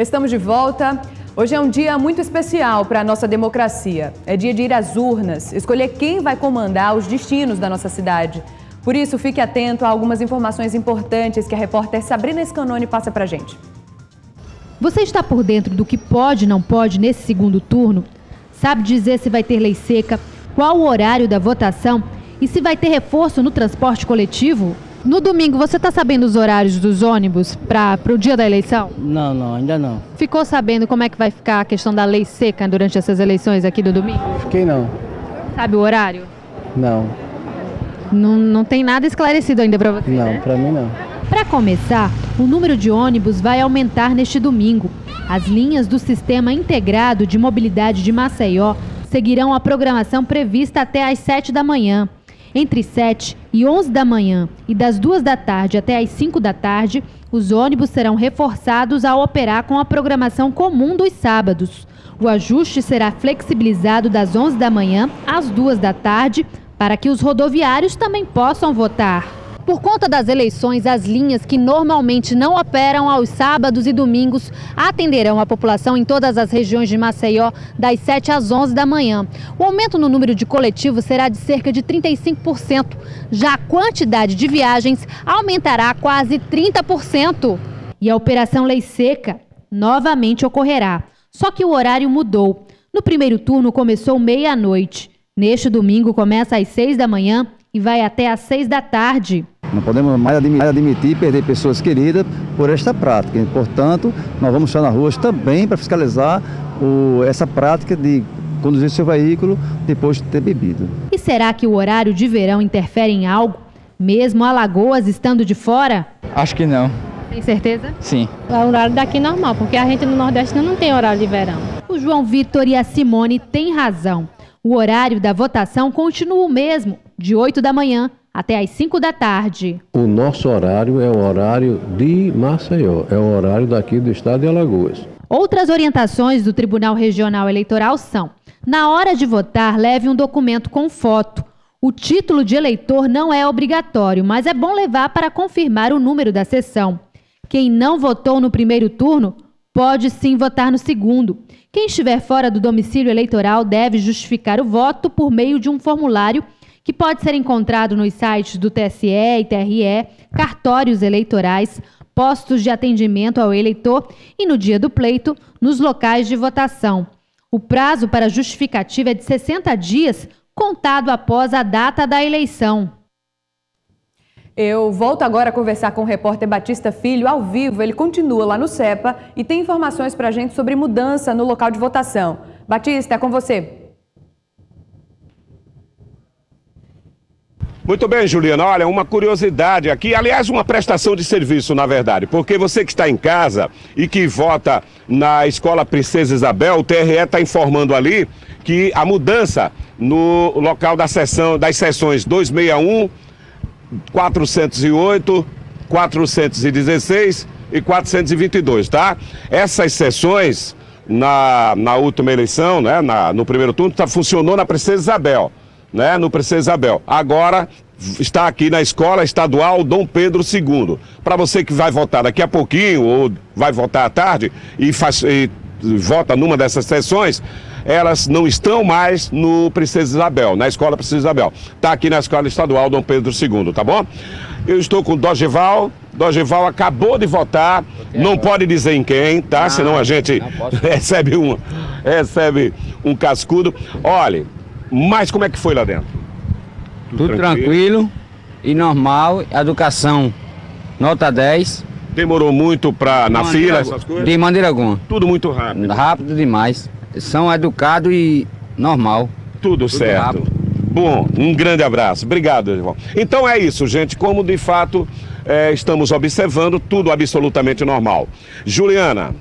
Estamos de volta. Hoje é um dia muito especial para a nossa democracia. É dia de ir às urnas, escolher quem vai comandar os destinos da nossa cidade. Por isso, fique atento a algumas informações importantes que a repórter Sabrina Scanoni passa para a gente. Você está por dentro do que pode e não pode nesse segundo turno? Sabe dizer se vai ter lei seca, qual o horário da votação e se vai ter reforço no transporte coletivo? No domingo, você está sabendo os horários dos ônibus para o dia da eleição? Não, ainda não. Ficou sabendo como é que vai ficar a questão da lei seca durante essas eleições aqui do domingo? Fiquei não. Sabe o horário? Não. Não tem nada esclarecido ainda para você, Não, né? para mim não. Para começar, o número de ônibus vai aumentar neste domingo. As linhas do Sistema Integrado de Mobilidade de Maceió seguirão a programação prevista até às 7 da manhã. Entre 7 e 11 da manhã e das 2 da tarde até às 5 da tarde, os ônibus serão reforçados a operar com a programação comum dos sábados. O ajuste será flexibilizado das 11 da manhã às 2 da tarde para que os rodoviários também possam votar. Por conta das eleições, as linhas que normalmente não operam aos sábados e domingos atenderão a população em todas as regiões de Maceió das 7 às 11 da manhã. O aumento no número de coletivos será de cerca de 35%. Já a quantidade de viagens aumentará quase 30%. E a Operação Lei Seca novamente ocorrerá. Só que o horário mudou. No primeiro turno começou meia-noite. Neste domingo começa às 6 da manhã e vai até às 6 da tarde. Não podemos mais admitir perder pessoas queridas por esta prática. Portanto, nós vamos estar na rua também para fiscalizar essa prática de conduzir seu veículo depois de ter bebido. E será que o horário de verão interfere em algo? Mesmo Alagoas estando de fora? Acho que não. Tem certeza? Sim. É o horário daqui normal, porque a gente no Nordeste não tem horário de verão. O João Vitor e a Simone têm razão. O horário da votação continua o mesmo, de 8 da manhã até às 5 da tarde. O nosso horário é o horário de Maceió, é o horário daqui do estado de Alagoas. Outras orientações do Tribunal Regional Eleitoral são: na hora de votar, leve um documento com foto. O título de eleitor não é obrigatório, mas é bom levar para confirmar o número da sessão. Quem não votou no primeiro turno pode sim votar no segundo. Quem estiver fora do domicílio eleitoral deve justificar o voto por meio de um formulário que pode ser encontrado nos sites do TSE e TRE, cartórios eleitorais, postos de atendimento ao eleitor e, no dia do pleito, nos locais de votação. O prazo para justificativa é de 60 dias, contado após a data da eleição. Eu volto agora a conversar com o repórter Batista Filho, ao vivo. Ele continua lá no CEPA e tem informações para a gente sobre mudança no local de votação. Batista, é com você. Muito bem, Juliana. Olha, uma curiosidade aqui, aliás, uma prestação de serviço, na verdade, porque você que está em casa e que vota na Escola Princesa Isabel, o TRE está informando ali que a mudança no local das sessões 261, 408, 416 e 422, tá? Essas sessões, na última eleição, né, no primeiro turno, funcionou na Princesa Isabel. Né, no Princesa Isabel. Agora está aqui na Escola Estadual Dom Pedro II. Para você que vai votar daqui a pouquinho ou vai votar à tarde e vota numa dessas sessões, elas não estão mais no Princesa Isabel, na Escola Princesa Isabel. Está aqui na Escola Estadual Dom Pedro II, tá bom? Eu estou com o Dorival. Dorival acabou de votar, não pode dizer em quem, tá? Senão a gente recebe um cascudo. Olha, mas como é que foi lá dentro? Tudo tranquilo e normal. Educação, nota 10. Demorou muito na fila, essas coisas? De maneira alguma. Tudo muito rápido. Rápido demais. São educados e normal. Tudo certo. Rápido. Bom, um grande abraço. Obrigado, irmão. Então é isso, gente. Como de fato estamos observando, tudo absolutamente normal. Juliana.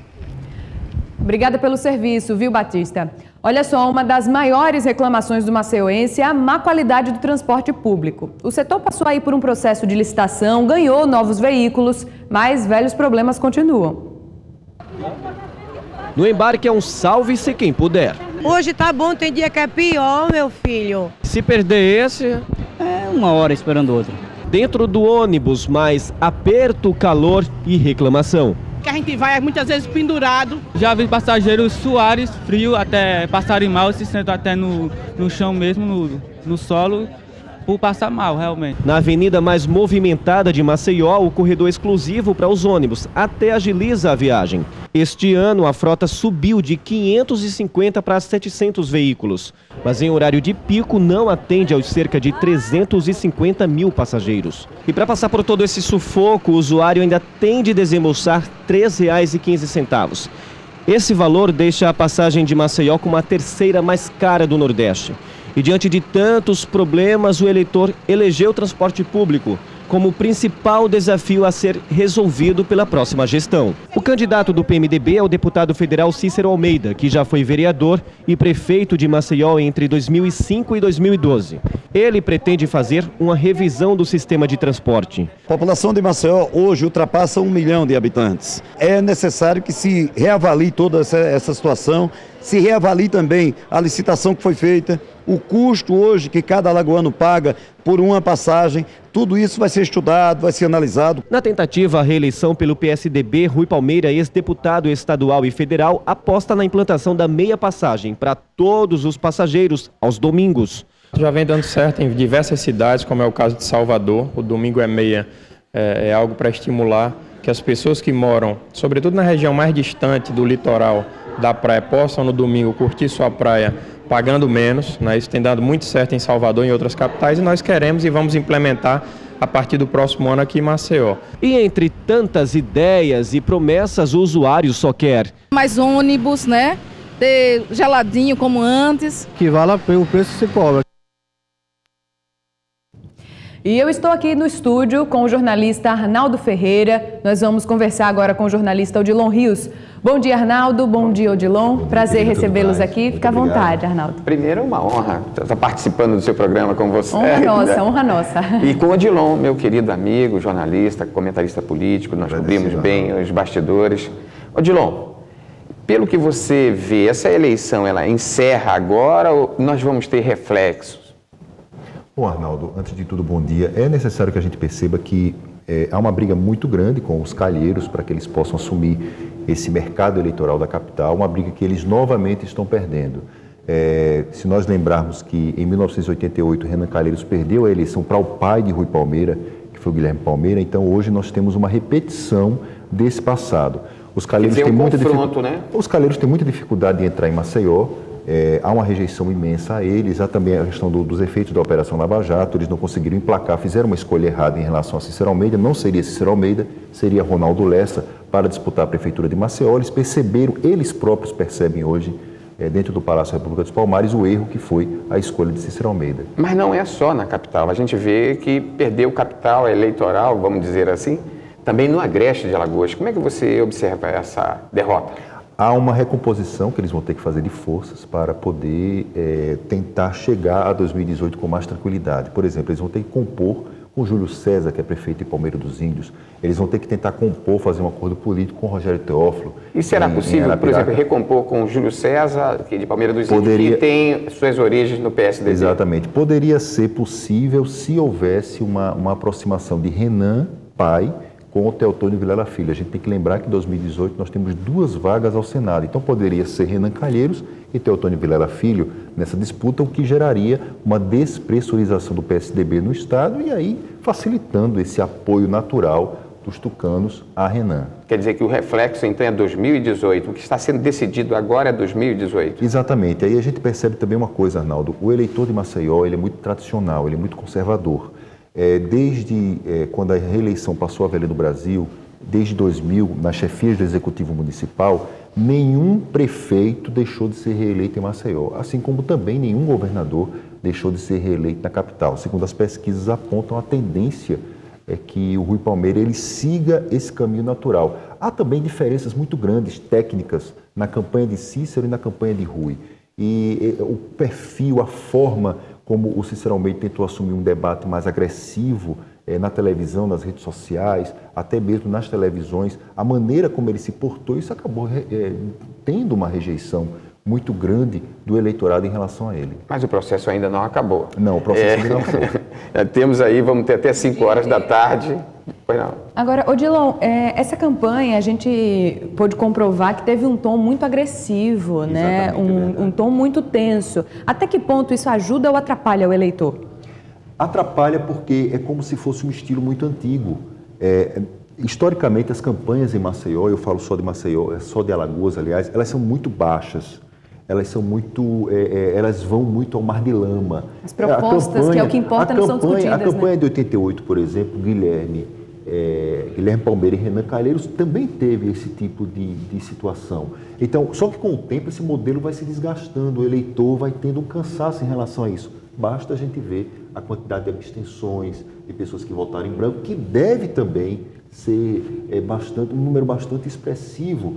Obrigada pelo serviço, viu, Batista? Olha só, uma das maiores reclamações do maceioense é a má qualidade do transporte público. O setor passou aí por um processo de licitação, ganhou novos veículos, mas velhos problemas continuam. No embarque é um salve-se quem puder. Hoje tá bom, tem dia que é pior, meu filho. Se perder esse... É 1 hora esperando outro. Dentro do ônibus, mais aperto, calor e reclamação. que a gente vai muitas vezes pendurado. Já vi passageiros suares, frio, até passarem mal, se sentam até no chão mesmo, no solo, por passar mal, realmente. Na avenida mais movimentada de Maceió, o corredor exclusivo para os ônibus até agiliza a viagem. Este ano, a frota subiu de 550 para 700 veículos, mas em horário de pico não atende aos cerca de 350 mil passageiros. E para passar por todo esse sufoco, o usuário ainda tem de desembolsar R$ 3,15. Esse valor deixa a passagem de Maceió como a terceira mais cara do Nordeste. E diante de tantos problemas, o eleitor elegeu o transporte público como o principal desafio a ser resolvido pela próxima gestão. O candidato do PMDB é o deputado federal Cícero Almeida, que já foi vereador e prefeito de Maceió entre 2005 e 2012. Ele pretende fazer uma revisão do sistema de transporte. A população de Maceió hoje ultrapassa 1 milhão de habitantes. É necessário que se reavalie toda essa situação, se reavalie também a licitação que foi feita, o custo hoje que cada alagoano paga por uma passagem, tudo isso vai ser estudado, vai ser analisado. Na tentativa à reeleição pelo PSDB, Rui Palmeira, ex-deputado estadual e federal, aposta na implantação da meia passagem para todos os passageiros aos domingos. Já vem dando certo em diversas cidades, como é o caso de Salvador. O domingo é meia, é algo para estimular que as pessoas que moram, sobretudo na região mais distante do litoral da praia, possam no domingo curtir sua praia pagando menos, né? Isso tem dado muito certo em Salvador e em outras capitais e nós queremos e vamos implementar a partir do próximo ano aqui em Maceió. E entre tantas ideias e promessas, o usuário só quer mais ônibus, né? Ter geladinho como antes. Que vale a pena, o preço se cobra. E eu estou aqui no estúdio com o jornalista Arnaldo Ferreira. Nós vamos conversar agora com o jornalista Odilon Rios. Bom dia, Arnaldo. Bom dia, Odilon. Prazer recebê-los aqui. Fica à vontade, Arnaldo. Primeiro, é uma honra estar participando do seu programa com você. Honra nossa, honra nossa. E com o Odilon, meu querido amigo, jornalista, comentarista político. Nós cobrimos bem os bastidores. Odilon, pelo que você vê, essa eleição, ela encerra agora ou nós vamos ter reflexos? Bom, Arnaldo, antes de tudo, bom dia. É necessário que a gente perceba que há uma briga muito grande com os calheiros para que eles possam assumir esse mercado eleitoral da capital, uma briga que eles novamente estão perdendo. Se nós lembrarmos que em 1988 Renan Calheiros perdeu a eleição para o pai de Rui Palmeira, que foi o Guilherme Palmeira, então hoje nós temos uma repetição desse passado. Os calheiros têm muita dificuldade, né? Os calheiros têm muita dificuldade de entrar em Maceió. Há uma rejeição imensa a eles, há também a questão dos efeitos da Operação Lava Jato, eles não conseguiram emplacar, fizeram uma escolha errada em relação a Cícero Almeida, não seria Cícero Almeida, seria Ronaldo Lessa para disputar a Prefeitura de Maceió. Eles perceberam, eles próprios percebem hoje, dentro do Palácio da República dos Palmares, o erro que foi a escolha de Cícero Almeida. Mas não é só na capital, a gente vê que perdeu capital eleitoral, vamos dizer assim, também no Agreste de Alagoas. Como é que você observa essa derrota? Há uma recomposição que eles vão ter que fazer de forças para poder tentar chegar a 2018 com mais tranquilidade. Por exemplo, eles vão ter que compor com Júlio César, que é prefeito de Palmeira dos Índios. Eles vão ter que tentar compor, fazer um acordo político com Rogério Teófilo. E será possível, por exemplo, recompor com Júlio César, que é de Palmeira dos Índios, que tem suas origens no PSDB? Exatamente. Poderia ser possível se houvesse uma aproximação de Renan, pai, com o Teotônio Vilela Filho. A gente tem que lembrar que em 2018 nós temos 2 vagas ao Senado. Então poderia ser Renan Calheiros e Teotônio Vilela Filho nessa disputa, o que geraria uma despressurização do PSDB no Estado e aí facilitando esse apoio natural dos tucanos a Renan. Quer dizer que o reflexo então é 2018, o que está sendo decidido agora é 2018. Exatamente. Aí a gente percebe também uma coisa, Arnaldo, o eleitor de Maceió ele é muito tradicional, ele é muito conservador. Desde quando a reeleição passou a valer no Brasil, desde 2000, nas chefias do Executivo Municipal, nenhum prefeito deixou de ser reeleito em Maceió, assim como também nenhum governador deixou de ser reeleito na capital. Segundo as pesquisas apontam, a tendência é que o Rui Palmeira ele siga esse caminho natural. Há também diferenças muito grandes, técnicas, na campanha de Cícero e na campanha de Rui. E o perfil, a forma como o Cícero Almeida tentou assumir um debate mais agressivo na televisão, nas redes sociais, até mesmo nas televisões, a maneira como ele se portou, isso acabou tendo uma rejeição muito grande do eleitorado em relação a ele. Mas o processo ainda não acabou. Não, o processo ainda não acabou. Temos aí, vamos ter até 5 horas da tarde. Pois não. Agora, Odilon, essa campanha a gente pôde comprovar que teve um tom muito agressivo, né? Um tom muito tenso. Até que ponto isso ajuda ou atrapalha o eleitor? Atrapalha porque é como se fosse um estilo muito antigo. Historicamente, as campanhas em Maceió, eu falo só de Maceió, só de Alagoas, aliás, elas são muito baixas. Elas são muito, elas vão muito ao mar de lama. As propostas, que é o que importa, não são discutidas, A campanha né? de 88, por exemplo, Guilherme Palmeira e Renan Calheiros também teve esse tipo de situação. Então, só que com o tempo esse modelo vai se desgastando, o eleitor vai tendo um cansaço em relação a isso. Basta a gente ver a quantidade de abstenções, de pessoas que votaram em branco, que deve também ser um número bastante expressivo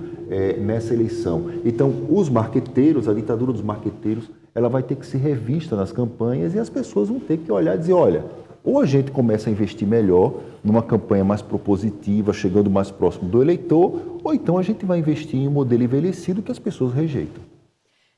nessa eleição. Então, os marqueteiros, a ditadura dos marqueteiros, ela vai ter que ser revista nas campanhas e as pessoas vão ter que olhar e dizer, olha, ou a gente começa a investir melhor numa campanha mais propositiva, chegando mais próximo do eleitor, ou então a gente vai investir em um modelo envelhecido que as pessoas rejeitam.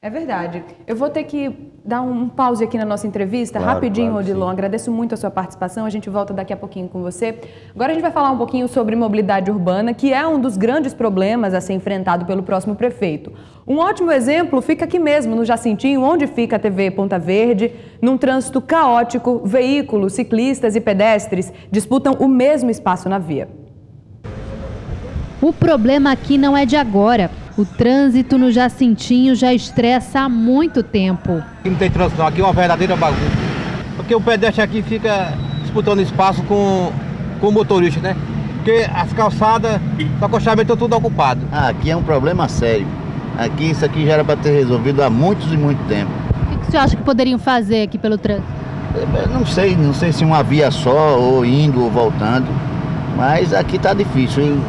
É verdade. Eu vou ter que dar um pause aqui na nossa entrevista, claro, rapidinho, claro, Odilon. sim. Agradeço muito a sua participação. A gente volta daqui a pouquinho com você. Agora a gente vai falar um pouquinho sobre mobilidade urbana, que é um dos grandes problemas a ser enfrentado pelo próximo prefeito. Um ótimo exemplo fica aqui mesmo, no Jacintinho, onde fica a TV Ponta Verde. Num trânsito caótico, veículos, ciclistas e pedestres disputam o mesmo espaço na via. O problema aqui não é de agora. O trânsito no Jacintinho já estressa há muito tempo. Aqui não tem trânsito não, aqui é uma verdadeira bagunça. Porque o pedestre aqui fica disputando espaço com o motorista, né? Porque as calçadas do acostamento estão tudo ocupado. Aqui é um problema sério. Aqui isso aqui já era para ter resolvido há muitos e muito tempo. O que você acha que poderiam fazer aqui pelo trânsito? Não sei se uma via só, ou indo ou voltando, mas aqui tá difícil, hein?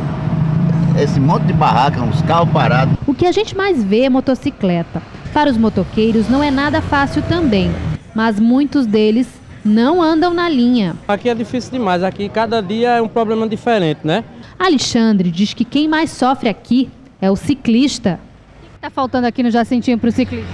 Esse monte de barraca, uns carros parados. O que a gente mais vê é motocicleta. Para os motoqueiros não é nada fácil também, mas muitos deles não andam na linha. Aqui é difícil demais, aqui cada dia é um problema diferente, né? Alexandre diz que quem mais sofre aqui é o ciclista. O que está faltando aqui no Jacintinho para o ciclista?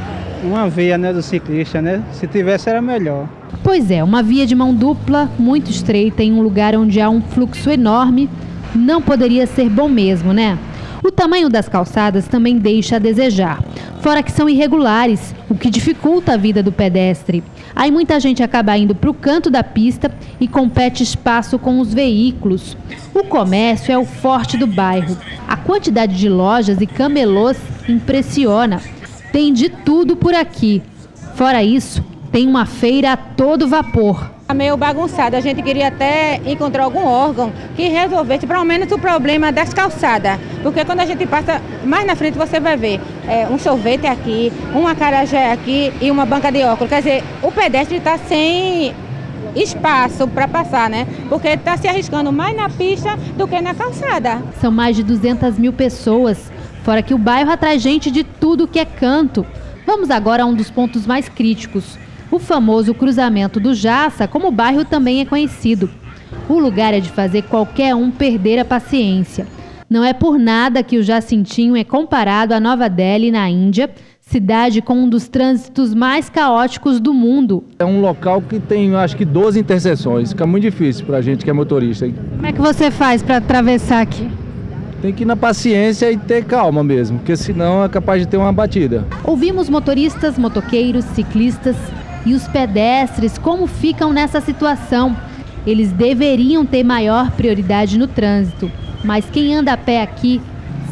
Uma via, né, do ciclista, né? Se tivesse era melhor. Pois é, uma via de mão dupla, muito estreita, em um lugar onde há um fluxo enorme, não poderia ser bom mesmo, né? O tamanho das calçadas também deixa a desejar, fora que são irregulares, o que dificulta a vida do pedestre. Aí muita gente acaba indo para o canto da pista e compete espaço com os veículos. O comércio é o forte do bairro. A quantidade de lojas e camelôs impressiona. Tem de tudo por aqui. Fora isso, tem uma feira a todo vapor. Meio bagunçado, a gente queria até encontrar algum órgão que resolvesse pelo menos o problema das calçadas, porque quando a gente passa mais na frente você vai ver um sorvete aqui, um acarajé aqui e uma banca de óculos, quer dizer, o pedestre está sem espaço para passar, né? Porque está se arriscando mais na pista do que na calçada. São mais de 200 mil pessoas, fora que o bairro atrai gente de tudo que é canto. Vamos agora a um dos pontos mais críticos. O famoso cruzamento do Jaça, como o bairro também é conhecido. O lugar é de fazer qualquer um perder a paciência. Não é por nada que o Jacintinho é comparado a Nova Delhi, na Índia, cidade com um dos trânsitos mais caóticos do mundo. É um local que tem, acho que 12 interseções. Fica muito difícil para a gente que é motorista. Como é que você faz para atravessar aqui? Tem que ir na paciência e ter calma mesmo, porque senão é capaz de ter uma batida. Ouvimos motoristas, motoqueiros, ciclistas e os pedestres como ficam nessa situação. Eles deveriam ter maior prioridade no trânsito, mas quem anda a pé aqui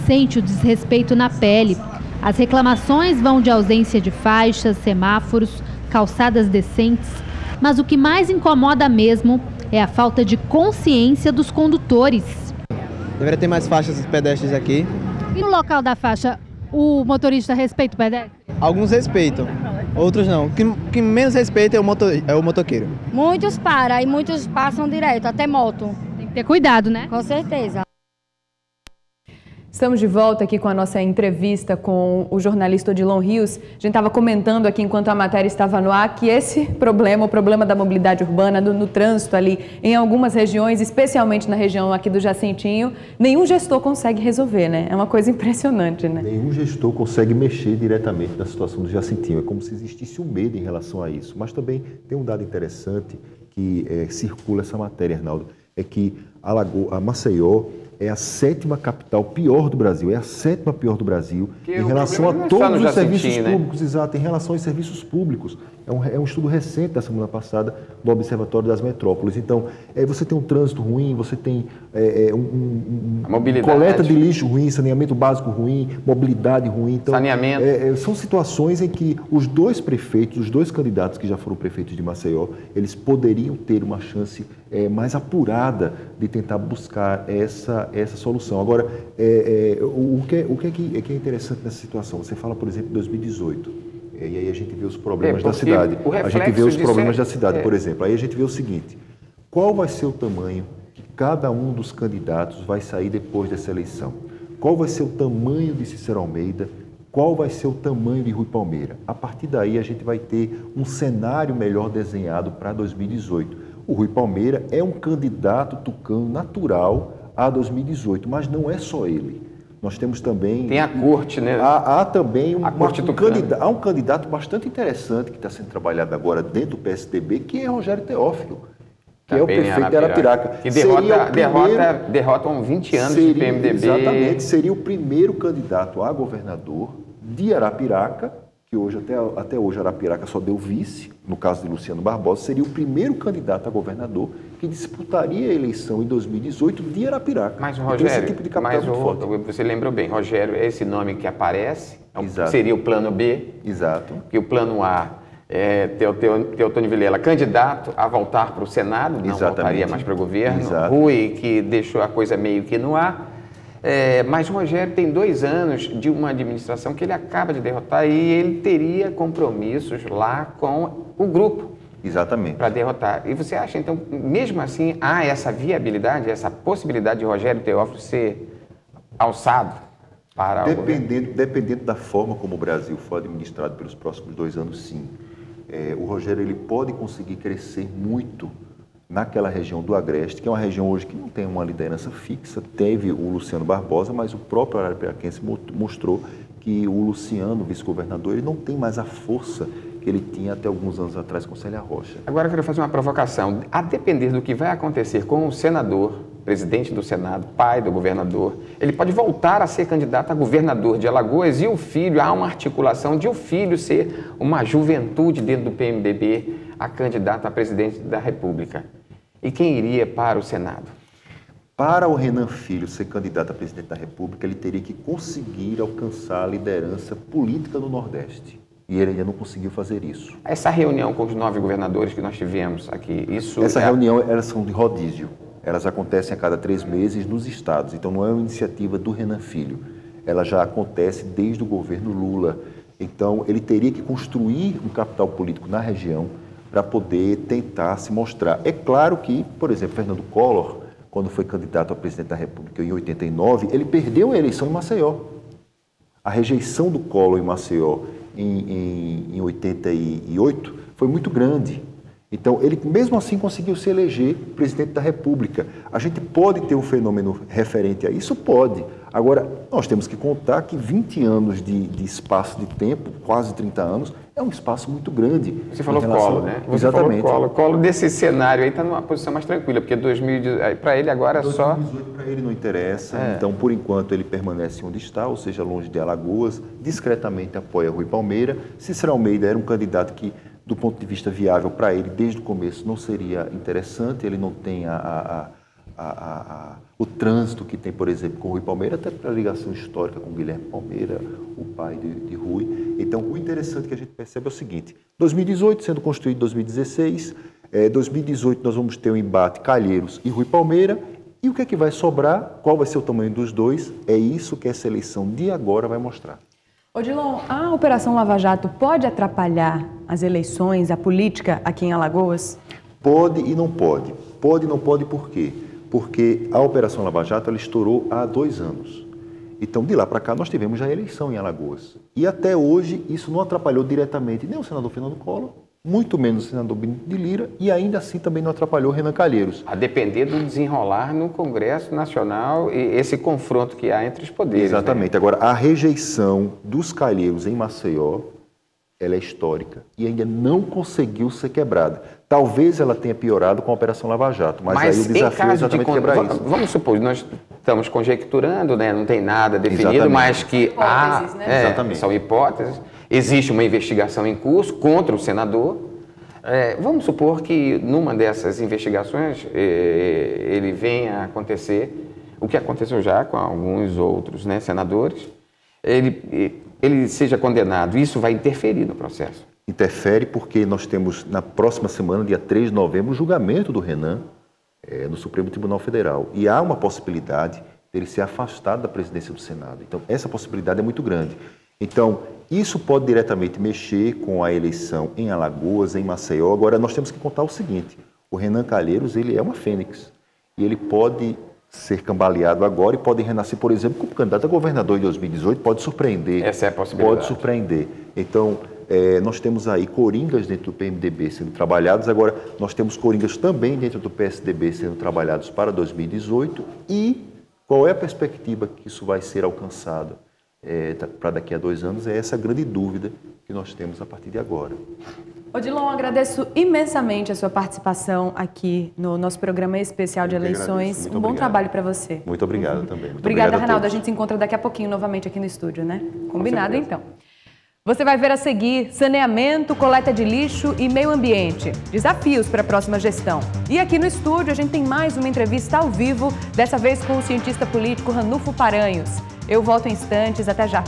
sente o desrespeito na pele. As reclamações vão de ausência de faixas, semáforos, calçadas decentes, mas o que mais incomoda mesmo é a falta de consciência dos condutores. Deveria ter mais faixas dos pedestres aqui. E no local da faixa, o motorista respeita o pedestre? Alguns respeitam, outros não. O que menos respeita é o motoqueiro. Muitos param e muitos passam direto, até moto. Tem que ter cuidado, né? Com certeza. Estamos de volta aqui com a nossa entrevista com o jornalista Odilon Rios. A gente estava comentando aqui, enquanto a matéria estava no ar, que esse problema, o problema da mobilidade urbana, no trânsito ali, em algumas regiões, especialmente na região aqui do Jacintinho, nenhum gestor consegue resolver, né? É uma coisa impressionante, né? Nenhum gestor consegue mexer diretamente na situação do Jacintinho. É como se existisse um medo em relação a isso. Mas também tem um dado interessante que circula essa matéria, Arnaldo, é que a Maceió é a 7ª capital pior do Brasil, é a 7ª pior do Brasil em relação a todos os serviços públicos, exato, em relação aos serviços públicos. É um estudo recente da semana passada do Observatório das Metrópoles. Então, você tem um trânsito ruim, você tem coleta de lixo ruim, saneamento básico ruim, mobilidade ruim. Então, saneamento. São situações em que os dois prefeitos, os dois candidatos que já foram prefeitos de Maceió, eles poderiam ter uma chance mais apurada de tentar buscar essa solução. Agora, o que é interessante nessa situação? Você fala, por exemplo, de 2018. E aí a gente vê os problemas da cidade. A gente vê os problemas da cidade, por exemplo. Aí a gente vê o seguinte: qual vai ser o tamanho que cada um dos candidatos vai sair depois dessa eleição? Qual vai ser o tamanho de Cícero Almeida? Qual vai ser o tamanho de Rui Palmeira? A partir daí a gente vai ter um cenário melhor desenhado para 2018. O Rui Palmeira é um candidato tucano natural a 2018, mas não é só ele. Nós temos também... Tem a corte, né? Há também um candidato bastante interessante que está sendo trabalhado agora dentro do PSDB, que é Rogério Teófilo, que é o prefeito de Arapiraca. Que derrota 20 anos de PMDB. Exatamente, seria o primeiro candidato a governador de Arapiraca, que hoje, até hoje Arapiraca só deu vice, no caso de Luciano Barbosa, seria o primeiro candidato a governador que disputaria a eleição em 2018 de Arapiraca. Mas, Rogério, esse tipo de capital muito forte. Você lembrou bem, Rogério é esse nome que aparece, seria o plano B. Exato. Que o plano A é Teotônio Vilela, candidato a voltar para o Senado, não voltaria mais para o governo. Exato. Rui, que deixou a coisa meio que no ar. Mas o Rogério tem 2 anos de uma administração que ele acaba de derrotar e ele teria compromissos lá com o grupo. Exatamente. Para derrotar. E você acha, então, mesmo assim, há essa viabilidade, essa possibilidade de Rogério Teófilo ser alçado para o governo? Dependendo da forma como o Brasil for administrado pelos próximos 2 anos, sim. O Rogério ele pode conseguir crescer muito naquela região do Agreste, que é uma região hoje que não tem uma liderança fixa. Teve o Luciano Barbosa, mas o próprio arapiraquense mostrou que o Luciano, vice-governador, ele não tem mais a força que ele tinha até alguns anos atrás com Célia Rocha. Agora eu quero fazer uma provocação. A depender do que vai acontecer com o senador, presidente do Senado, pai do governador, ele pode voltar a ser candidato a governador de Alagoas e o filho, há uma articulação de o filho ser uma juventude dentro do PMDB a candidato a presidente da República. E quem iria para o Senado? Para o Renan Filho ser candidato a presidente da República, ele teria que conseguir alcançar a liderança política no Nordeste. E ele ainda não conseguiu fazer isso. Essa reunião com os 9 governadores que nós tivemos aqui, Essa reunião, elas são de rodízio. Elas acontecem a cada 3 meses nos estados. Então, não é uma iniciativa do Renan Filho. Ela já acontece desde o governo Lula. Então, ele teria que construir um capital político na região para poder tentar se mostrar. É claro que, por exemplo, Fernando Collor, quando foi candidato a presidente da República em 89, ele perdeu a eleição em Maceió. A rejeição do Collor em Maceió em 88 foi muito grande. Então, ele mesmo assim conseguiu se eleger presidente da República. A gente pode ter um fenômeno referente a isso? Pode. Agora, nós temos que contar que 20 anos de espaço de tempo, quase 30 anos, é um espaço muito grande. Você falou Collor, né? Você Exatamente. Falou Collor desse cenário aí está numa posição mais tranquila, porque para ele agora 2018 para ele não interessa, então por enquanto ele permanece onde está, ou seja, longe de Alagoas, discretamente apoia Rui Palmeira. Cícero Almeida era um candidato que, do ponto de vista viável para ele, desde o começo não seria interessante, ele não tem o trânsito que tem, por exemplo, com o Rui Palmeira, até para a ligação histórica com o Guilherme Palmeira, o pai de Rui. Então, o interessante que a gente percebe é o seguinte: 2018 sendo construído em 2016, 2018 nós vamos ter um embate Calheiros e Rui Palmeira, e o que é que vai sobrar? Qual vai ser o tamanho dos dois? É isso que essa eleição de agora vai mostrar. Odilon, a Operação Lava Jato pode atrapalhar as eleições, a política aqui em Alagoas? Pode e não pode. Pode e não pode por quê? Porque a Operação Lava Jato ela estourou há 2 anos. Então, de lá para cá, nós tivemos já a eleição em Alagoas. E até hoje, isso não atrapalhou diretamente nem o senador Fernando Collor, muito menos o senador Benito de Lira, e ainda assim também não atrapalhou Renan Calheiros. A depender do desenrolar no Congresso Nacional e esse confronto que há entre os poderes. Exatamente. Né? Agora, a rejeição dos Calheiros em Maceió, ela é histórica e ainda não conseguiu ser quebrada. Talvez ela tenha piorado com a Operação Lava Jato, mas aí o desafio é exatamente quebrar isso. Vamos supor, nós estamos conjecturando, né? Não tem nada definido, exatamente. Mas que são hipóteses. Existe uma investigação em curso contra o senador. Vamos supor que numa dessas investigações ele venha a acontecer o que aconteceu já com alguns outros, né, senadores. Ele seja condenado. Isso vai interferir no processo. Interfere porque nós temos na próxima semana, dia 3 de novembro, o julgamento do Renan no Supremo Tribunal Federal. E há uma possibilidade dele ser afastado da presidência do Senado. Então, essa possibilidade é muito grande. Então, isso pode diretamente mexer com a eleição em Alagoas, em Maceió. Agora, nós temos que contar o seguinte, o Renan Calheiros, ele é uma fênix. E ele pode ser cambaleado agora e pode renascer, por exemplo, como candidato a governador em 2018, pode surpreender. Essa é a possibilidade. Pode surpreender. Então, nós temos aí coringas dentro do PMDB sendo trabalhados, agora nós temos coringas também dentro do PSDB sendo trabalhados para 2018 e qual é a perspectiva que isso vai ser alcançado para daqui a 2 anos? É essa grande dúvida que nós temos a partir de agora. Odilon, agradeço imensamente a sua participação aqui no nosso programa especial de eleições. Um bom trabalho para você. Muito obrigado também. Muito Obrigada, Arnaldo. A gente se encontra daqui a pouquinho novamente aqui no estúdio, né? Combinado, então. Você vai ver a seguir saneamento, coleta de lixo e meio ambiente. Desafios para a próxima gestão. E aqui no estúdio a gente tem mais uma entrevista ao vivo, dessa vez com o cientista político Ranulfo Paranhos. Eu volto em instantes, até já.